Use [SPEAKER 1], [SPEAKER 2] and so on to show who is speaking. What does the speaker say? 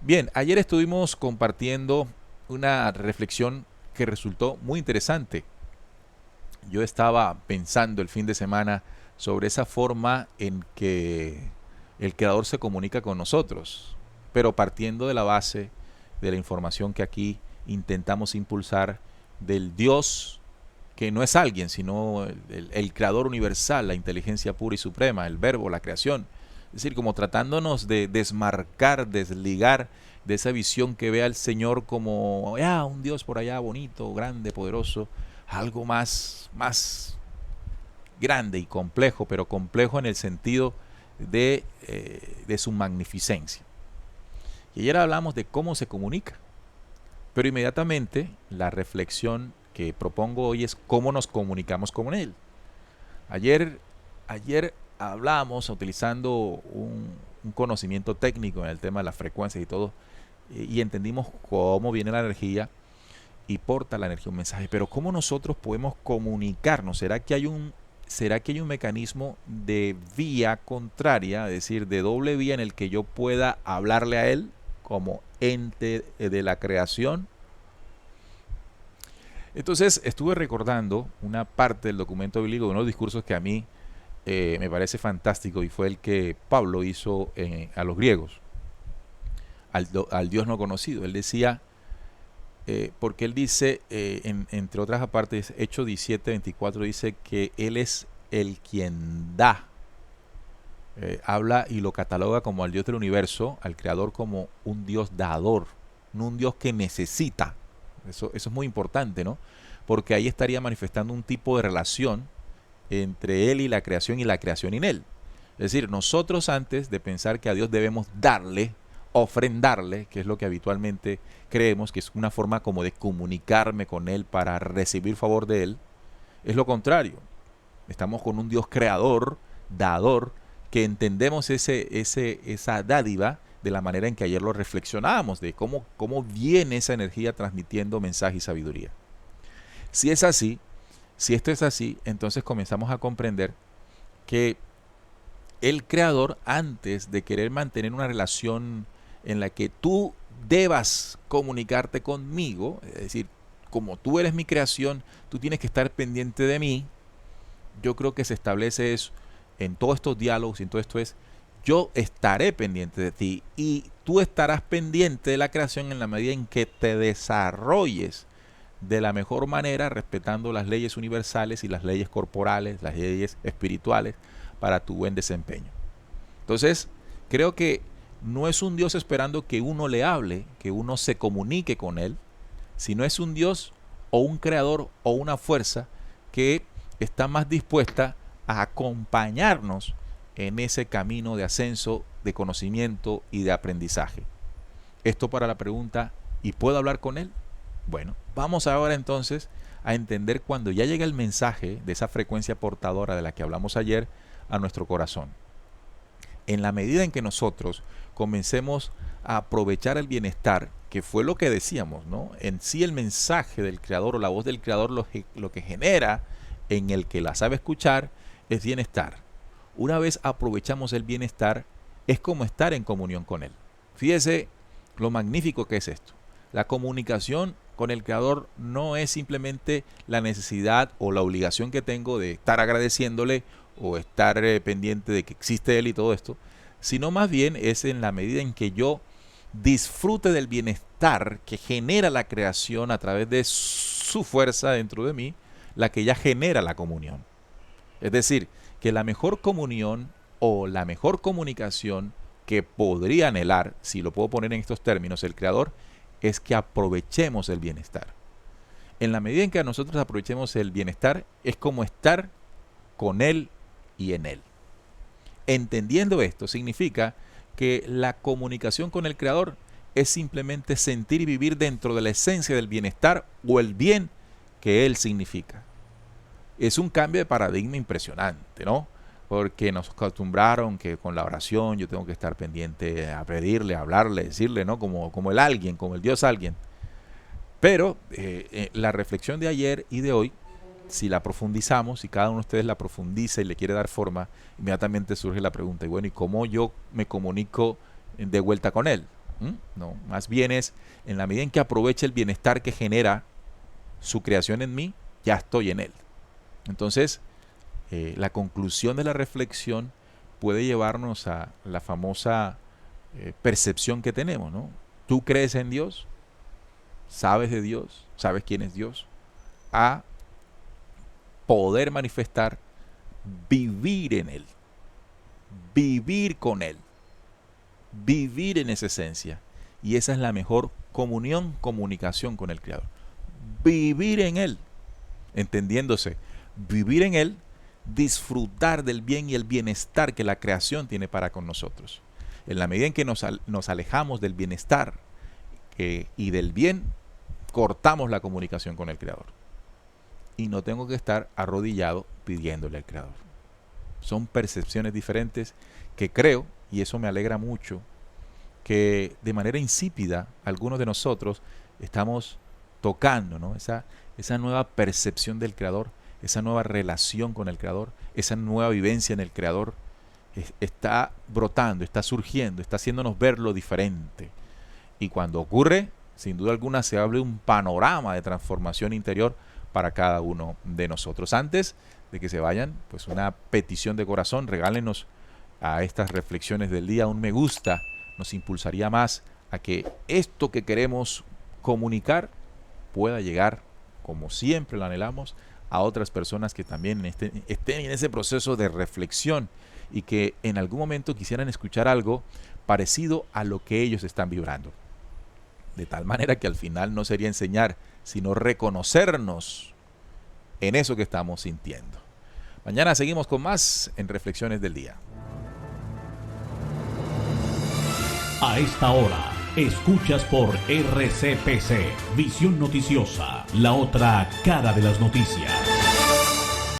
[SPEAKER 1] Bien, ayer estuvimos compartiendo una reflexión que resultó muy interesante. Yo estaba pensando el fin de semana sobre esa forma en que el Creador se comunica con nosotros, pero partiendo de la base de la información que aquí intentamos impulsar del Dios que no es alguien, sino el Creador universal, la inteligencia pura y suprema, el verbo, la creación. Es decir, como tratándonos de desmarcar, desligar de esa visión que ve al Señor como un Dios por allá bonito, grande, poderoso, algo más grande y complejo, pero complejo en el sentido de su magnificencia. Y ayer hablamos de cómo se comunica, pero inmediatamente la reflexión que propongo hoy es cómo nos comunicamos con Él. Ayer, ayer hablamos utilizando un conocimiento técnico en el tema de las frecuencias y todo, y entendimos cómo viene la energía y porta la energía un mensaje. Pero ¿cómo nosotros podemos comunicarnos? ¿Será que hay un mecanismo de vía contraria, es decir, de doble vía en el que yo pueda hablarle a Él como ente de la creación? Entonces estuve recordando una parte del documento bíblico, de unos discursos que a mí me parece fantástico y fue el que Pablo hizo a los griegos, al Dios no conocido. Él decía, porque él dice, entre otras partes, Hechos 17:24 dice que Él es el quien da. Habla y lo cataloga como al Dios del universo, al Creador como un Dios dador, no un Dios que necesita. Eso es muy importante, ¿no? Porque ahí estaría manifestando un tipo de relación entre Él y la creación en Él. Es decir, nosotros antes de pensar que a Dios debemos darle, ofrendarle, que es lo que habitualmente creemos, que es una forma como de comunicarme con Él para recibir favor de Él, es lo contrario. Estamos con un Dios creador, dador, que entendemos esa dádiva de la manera en que ayer lo reflexionábamos, de cómo viene esa energía transmitiendo mensaje y sabiduría. Si es así, si esto es así, entonces comenzamos a comprender que el creador, antes de querer mantener una relación en la que tú debas comunicarte conmigo, es decir, como tú eres mi creación, tú tienes que estar pendiente de mí. Yo creo que se establece eso en todos estos diálogos y en todo esto es, yo estaré pendiente de ti y tú estarás pendiente de la creación en la medida en que te desarrolles de la mejor manera, respetando las leyes universales y las leyes corporales, las leyes espirituales, para tu buen desempeño. Entonces, creo que no es un Dios esperando que uno le hable, que uno se comunique con Él, sino es un Dios o un creador o una fuerza que está más dispuesta a acompañarnos en ese camino de ascenso, de conocimiento y de aprendizaje. Esto para la pregunta, ¿y puedo hablar con Él? Bueno, vamos ahora entonces a entender cuando ya llega el mensaje de esa frecuencia portadora de la que hablamos ayer a nuestro corazón. En la medida en que nosotros comencemos a aprovechar el bienestar, que fue lo que decíamos, ¿no? En sí el mensaje del Creador o la voz del Creador lo que genera en el que la sabe escuchar es bienestar. Una vez aprovechamos el bienestar, es como estar en comunión con Él. Fíjese lo magnífico que es esto. La comunicación con el Creador no es simplemente la necesidad o la obligación que tengo de estar agradeciéndole o estar pendiente de que existe Él y todo esto, sino más bien es en la medida en que yo disfrute del bienestar que genera la creación a través de su fuerza dentro de mí, la que ya genera la comunión. Es decir, que la mejor comunión o la mejor comunicación que podría anhelar, si lo puedo poner en estos términos, el Creador, es que aprovechemos el bienestar. En la medida en que nosotros aprovechemos el bienestar, es como estar con Él y en Él. Entendiendo esto, significa que la comunicación con el Creador es simplemente sentir y vivir dentro de la esencia del bienestar o el bien que Él significa. Es un cambio de paradigma impresionante, ¿no? Porque nos acostumbraron que con la oración yo tengo que estar pendiente a pedirle, a hablarle, decirle, ¿no? Como el alguien, como el Dios alguien. Pero la reflexión de ayer y de hoy, si la profundizamos, si cada uno de ustedes la profundiza y le quiere dar forma, inmediatamente surge la pregunta, y bueno, ¿y cómo yo me comunico de vuelta con Él? No, más bien es en la medida en que aproveche el bienestar que genera su creación en mí, ya estoy en él. Entonces, la conclusión de la reflexión puede llevarnos a la famosa percepción que tenemos, ¿no? ¿Tú crees en Dios? ¿Sabes de Dios? ¿Sabes quién es Dios? A poder manifestar, vivir en Él, vivir con Él, vivir en esa esencia. Y esa es la mejor comunión, comunicación con el Creador. Vivir en Él, entendiéndose, vivir en Él, disfrutar del bien y el bienestar que la creación tiene para con nosotros. En la medida en que nos alejamos del bienestar y del bien, cortamos la comunicación con el Creador. Y no tengo que estar arrodillado pidiéndole al Creador. Son percepciones diferentes que creo, y eso me alegra mucho, que de manera insípida algunos de nosotros estamos tocando, ¿no? Esa nueva percepción del Creador, esa nueva relación con el Creador, esa nueva vivencia en el Creador, está brotando, está surgiendo, está haciéndonos ver lo diferente. Y cuando ocurre, sin duda alguna se abre un panorama de transformación interior para cada uno de nosotros. Antes de que se vayan, pues una petición de corazón, regálenos a estas reflexiones del día un me gusta, nos impulsaría más a que esto que queremos comunicar pueda llegar, como siempre lo anhelamos, a otras personas que también estén en ese proceso de reflexión y que en algún momento quisieran escuchar algo parecido a lo que ellos están vibrando. De tal manera que al final no sería enseñar, sino reconocernos en eso que estamos sintiendo. Mañana seguimos con más en Reflexiones del Día.
[SPEAKER 2] A esta hora, escuchas por RCPC, Visión Noticiosa, la otra cara de las noticias.